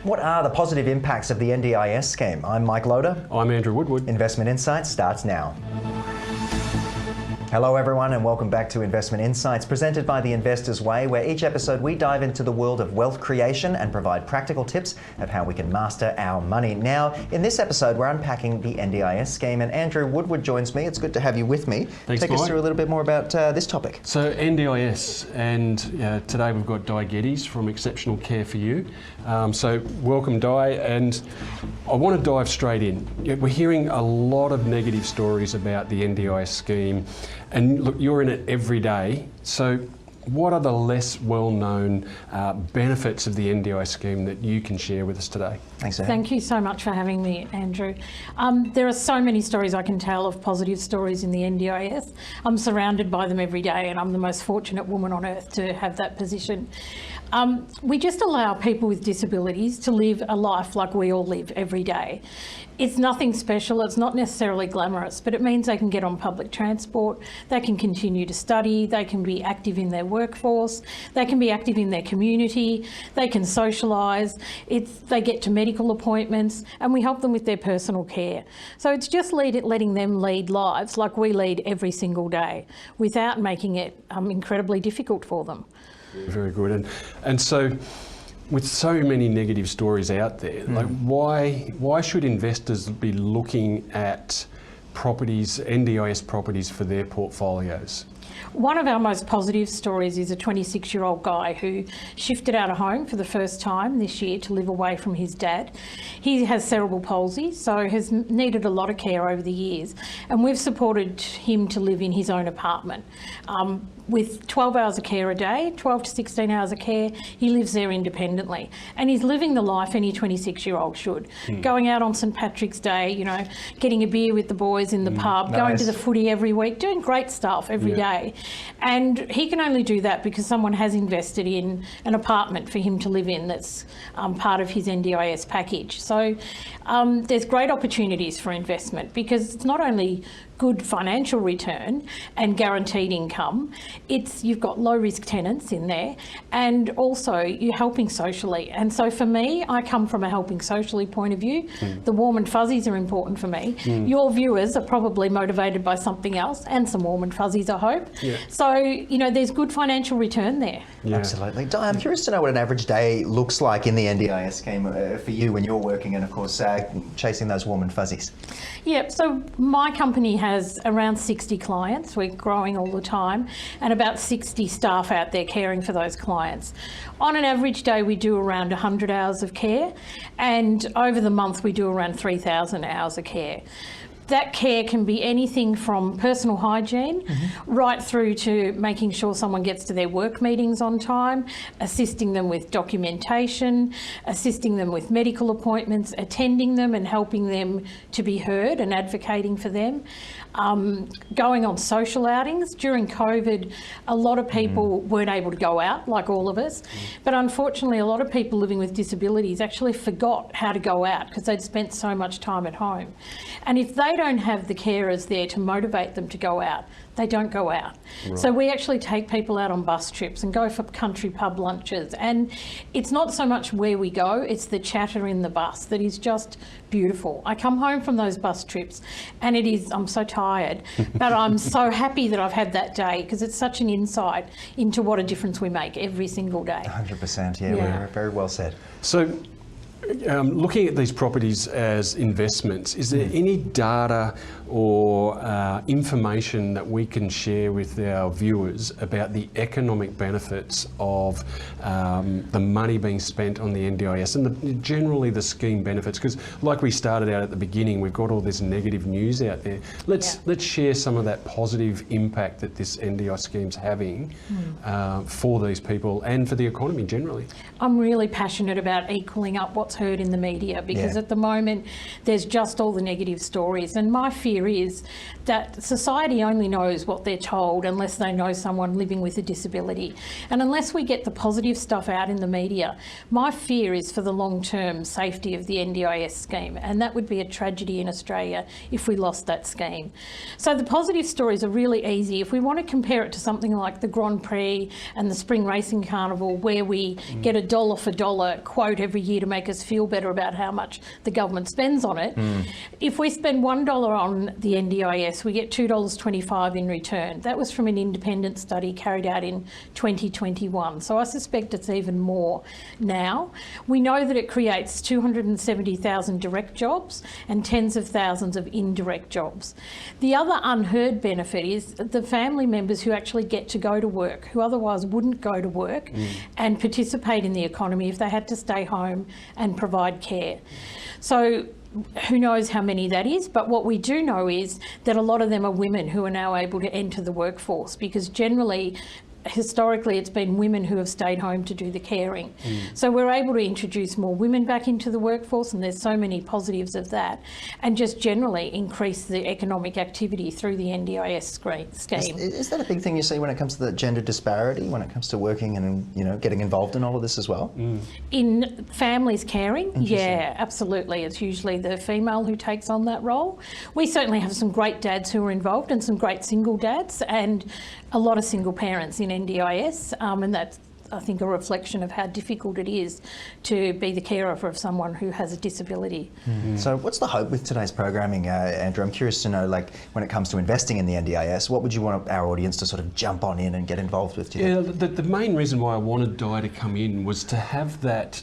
What are the positive impacts of the NDIS scheme? I'm Mike Loader. I'm Andrew Woodward. Investment Insights starts now. Hello everyone and welcome back to Investment Insights, presented by The Investor's Way, where each episode we dive into the world of wealth creation and provide practical tips of how we can master our money. Now, in this episode, we're unpacking the NDIS scheme, and Andrew Woodward joins me. It's good to have you with me. Thanks, Take us through a little bit more about this topic. So NDIS, and today we've got Di Geddes from Exceptional Care for You. So welcome, Di, and I want to dive straight in. We're hearing a lot of negative stories about the NDIS scheme. And look, you're in it every day. So what are the less well-known benefits of the NDIS scheme that you can share with us today? Thanks, Andrew. Thank you so much for having me, Andrew. There are so many stories I can tell of positive stories in the NDIS. I'm surrounded by them every day, and I'm the most fortunate woman on earth to have that position. We just allow people with disabilities to live a life like we all live every day. It's nothing special, it's not necessarily glamorous, but it means they can get on public transport, they can continue to study, they can be active in their workforce, they can be active in their community, they can socialise, they get to medical appointments, and we help them with their personal care. So it's just letting them lead lives like we lead every single day, without making it incredibly difficult for them. Very good. And so, with so many negative stories out there, like why should investors be looking at properties, NDIS properties, for their portfolios? One of our most positive stories is a 26-year-old guy who shifted out of home for the first time this year to live away from his dad. He has cerebral palsy, so has needed a lot of care over the years, and we've supported him to live in his own apartment. With 12 hours of care a day, 12 to 16 hours of care, he lives there independently. And he's living the life any 26-year-old should. Going out on St Patrick's Day, you know, getting a beer with the boys in the pub, going to the footy every week, doing great stuff every day. And he can only do that because someone has invested in an apartment for him to live in that's part of his NDIS package. So there's great opportunities for investment because it's not only good financial return and guaranteed income, you've got low risk tenants in there, and also you're helping socially. And so for me, I come from a helping socially point of view. The warm and fuzzies are important for me. Your viewers are probably motivated by something else, and some warm and fuzzies, I hope. So, you know, there's good financial return there. Absolutely. Di, I'm curious to know what an average day looks like in the NDIS scheme for you when you're working and, of course, chasing those warm and fuzzies. So my company has around 60 clients. We're growing all the time, and about 60 staff out there caring for those clients. On an average day, we do around 100 hours of care, and over the month, we do around 3,000 hours of care. That care can be anything from personal hygiene right through to making sure someone gets to their work meetings on time, assisting them with documentation, assisting them with medical appointments, attending them and helping them to be heard and advocating for them. Going on social outings. During COVID, a lot of people weren't able to go out, like all of us, but unfortunately a lot of people living with disabilities actually forgot how to go out because they'd spent so much time at home. And if they don't have the carers there to motivate them to go out, they don't go out. So we actually take people out on bus trips and go for country pub lunches, and it's not so much where we go, it's the chatter in the bus that is just beautiful. I come home from those bus trips and I'm so tired, but I'm so happy that I've had that day because it's such an insight into what a difference we make every single day. 100%, yeah. Very well said. So, looking at these properties as investments, is there any data or information that we can share with our viewers about the economic benefits of the money being spent on the NDIS and generally the scheme benefits? Because like we started out at the beginning, we've got all this negative news out there. Let's share some of that positive impact that this NDIS scheme's having for these people and for the economy generally. I'm really passionate about equaling up what's heard in the media because at the moment there's just all the negative stories, and my fear is that society only knows what they're told unless they know someone living with a disability, and unless we get the positive stuff out in the media, my fear is for the long-term safety of the NDIS scheme, and that would be a tragedy in Australia if we lost that scheme. So the positive stories are really easy. If we want to compare it to something like the Grand Prix and the Spring Racing Carnival, where we get a dollar for dollar quote every year to make us us feel better about how much the government spends on it. If we spend $1 on the NDIS, we get $2.25 in return. That was from an independent study carried out in 2021. So I suspect it's even more now. We know that it creates 270,000 direct jobs and tens of thousands of indirect jobs. The other unheard benefit is the family members who actually get to go to work, who otherwise wouldn't go to work and participate in the economy if they had to stay home and provide care. So who knows how many that is, but what we do know is that a lot of them are women who are now able to enter the workforce, because generally, historically, it's been women who have stayed home to do the caring. So we're able to introduce more women back into the workforce, and there's so many positives of that, and just generally increase the economic activity through the NDIS scheme. Is that a big thing you see when it comes to the gender disparity, when it comes to working and, you know, getting involved in all of this as well? In families caring, yeah, absolutely. It's usually the female who takes on that role. We certainly have some great dads who are involved and some great single dads, and a lot of single parents in NDIS, and that's, I think, a reflection of how difficult it is to be the carer of someone who has a disability. So what's the hope with today's programming, Andrew? I'm curious to know, like, when it comes to investing in the NDIS, what would you want our audience to sort of jump on in and get involved with? The main reason why I wanted Di to come in was to have that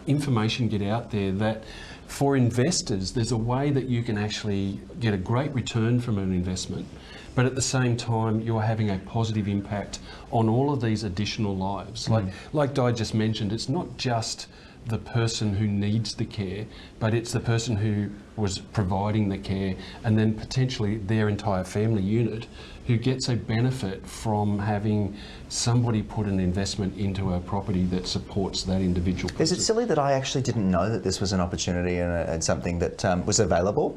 information get out there that for investors, there's a way that you can actually get a great return from an investment, but at the same time, you're having a positive impact on all of these additional lives. Like Di just mentioned, it's not just the person who needs the care, but it's the person who was providing the care, and then potentially their entire family unit who gets a benefit from having somebody put an investment into a property that supports that individual person. Is it silly that I actually didn't know that this was an opportunity and something that was available?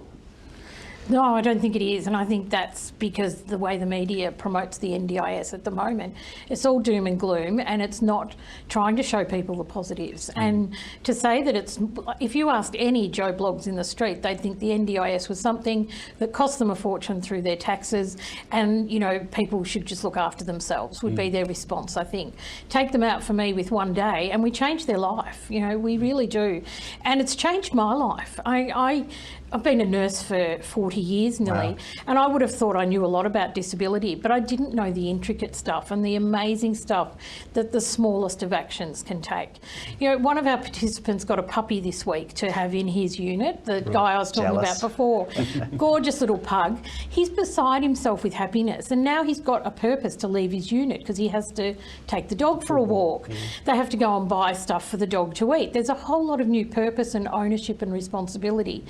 No, I don't think it is, and I think that's because the way the media promotes the NDIS at the moment, it's all doom and gloom, and it's not trying to show people the positives. And to say that it's, if you asked any Joe Blogs in the street, they'd think the NDIS was something that cost them a fortune through their taxes, and, you know, people should just look after themselves, would be their response, I think. Take them out for me with one day, and we change their life, you know, we really do. And it's changed my life. I've been a nurse for 40 years nearly, and I would have thought I knew a lot about disability, but I didn't know the intricate stuff and the amazing stuff that the smallest of actions can take. You know, one of our participants got a puppy this week to have in his unit, the guy I was talking about before. Gorgeous little pug. He's beside himself with happiness, and now he's got a purpose to leave his unit because he has to take the dog for a walk. They have to go and buy stuff for the dog to eat. There's a whole lot of new purpose and ownership and responsibility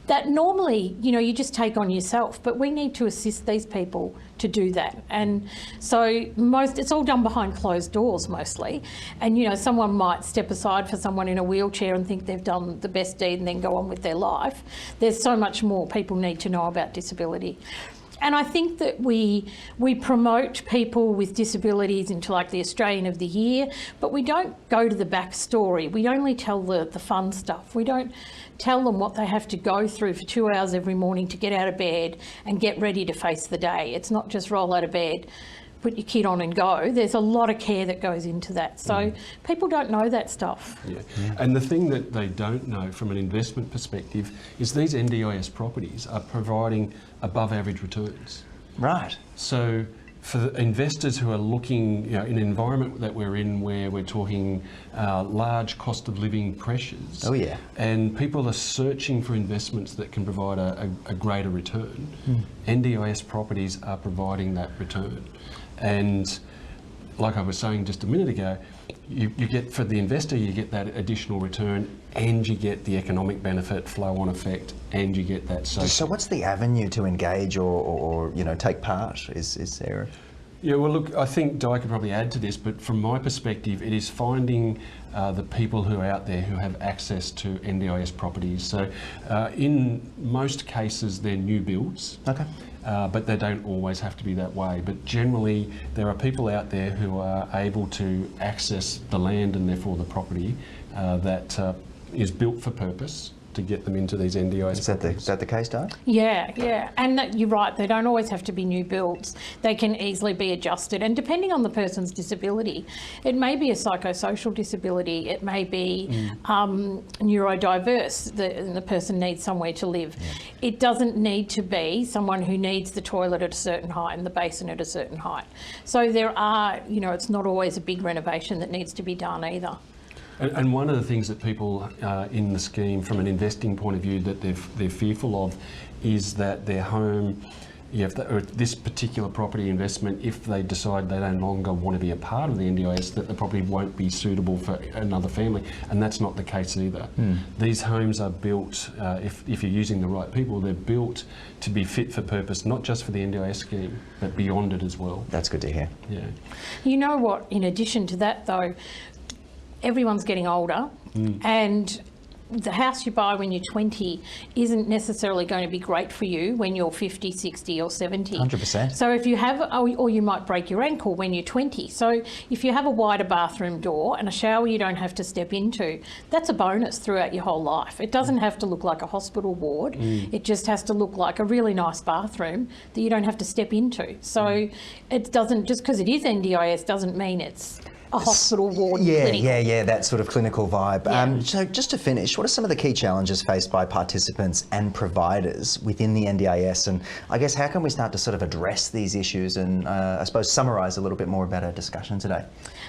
that normally, you know, you just take on yourself, but we need to assist these people to do that. And so it's all done behind closed doors mostly. And, you know, someone might step aside for someone in a wheelchair and think they've done the best deed and then go on with their life. There's so much more people need to know about disability. And I think that we promote people with disabilities into like the Australian of the Year, but we don't go to the backstory. We only tell the fun stuff. We don't tell them what they have to go through for 2 hours every morning to get out of bed and get ready to face the day. It's not just roll out of bed, put your kid on and go. There's a lot of care that goes into that. So people don't know that stuff. And the thing that they don't know from an investment perspective is these NDIS properties are providing above average returns. Right. So for the investors who are looking, you know, in an environment that we're in where we're talking large cost of living pressures, and people are searching for investments that can provide a greater return, NDIS properties are providing that return. And like I was saying just a minute ago, you get, for the investor, you get that additional return, and you get the economic benefit, flow-on effect, and you get that social. So what's the avenue to engage or you know, take part? Is there? Yeah, well, look, I think Di could probably add to this, but from my perspective, it is finding the people who are out there who have access to NDIS properties. So in most cases, they're new builds. Okay. But they don't always have to be that way. But generally, there are people out there who are able to access the land and therefore the property that is built for purpose to get them into these NDIS. Is that the case, Di? Yeah. And you're right, they don't always have to be new builds. They can easily be adjusted. And depending on the person's disability, it may be a psychosocial disability, it may be neurodiverse, the person needs somewhere to live. Yeah. It doesn't need to be someone who needs the toilet at a certain height and the basin at a certain height. So there are, it's not always a big renovation that needs to be done either. And one of the things that people in the scheme, from an investing point of view, that they're fearful of, is that their home, or this particular property investment, if they decide they no longer want to be a part of the NDIS, that the property won't be suitable for another family, and that's not the case either. These homes are built, if you're using the right people, they're built to be fit for purpose, not just for the NDIS scheme, but beyond it as well. That's good to hear. Yeah. You know what, in addition to that though, everyone's getting older, and the house you buy when you're 20 isn't necessarily going to be great for you when you're 50, 60 or 70. 100%. So if you have, or you might break your ankle when you're 20. So if you have a wider bathroom door and a shower you don't have to step into, that's a bonus throughout your whole life. It doesn't have to look like a hospital ward. It just has to look like a really nice bathroom that you don't have to step into. So it doesn't, just because it is NDIS doesn't mean it's a hospital ward. Yeah, that sort of clinical vibe. Yeah. So just to finish, what are some of the key challenges faced by participants and providers within the NDIS? And I guess how can we start to sort of address these issues and I suppose summarise a little bit more about our discussion today?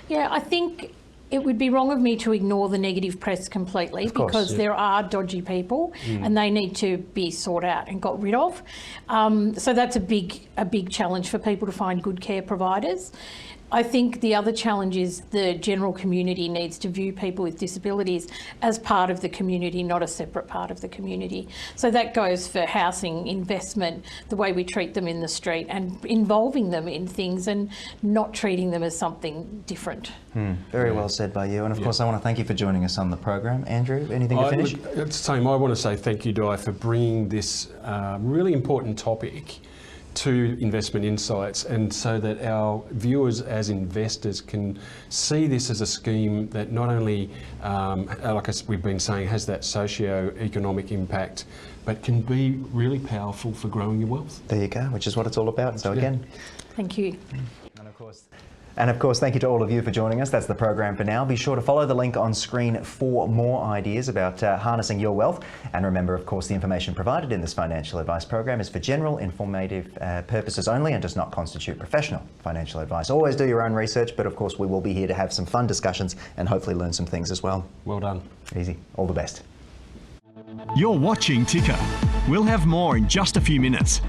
Yeah, I think it would be wrong of me to ignore the negative press completely, because there are dodgy people and they need to be sought out and got rid of. So that's a big challenge for people to find good care providers. I think the other challenge is the general community needs to view people with disabilities as part of the community, not a separate part of the community. So that goes for housing, investment, the way we treat them in the street, and involving them in things and not treating them as something different. Very well said by you. And of course, I want to thank you for joining us on the program. Andrew, anything to finish? It's the same. I want to say thank you, Di, for bringing this really important topic to Investment Insights, and so that our viewers as investors can see this as a scheme that not only, like we've been saying, has that socio-economic impact, but can be really powerful for growing your wealth. There you go, which is what it's all about. So again, thank you. And of course, thank you to all of you for joining us. That's the program for now. Be sure to follow the link on screen for more ideas about harnessing your wealth. And remember, of course, the information provided in this financial advice program is for general informative purposes only and does not constitute professional financial advice. Always do your own research, but of course, we will be here to have some fun discussions and hopefully learn some things as well. Well done. Easy. All the best. You're watching Ticker. We'll have more in just a few minutes.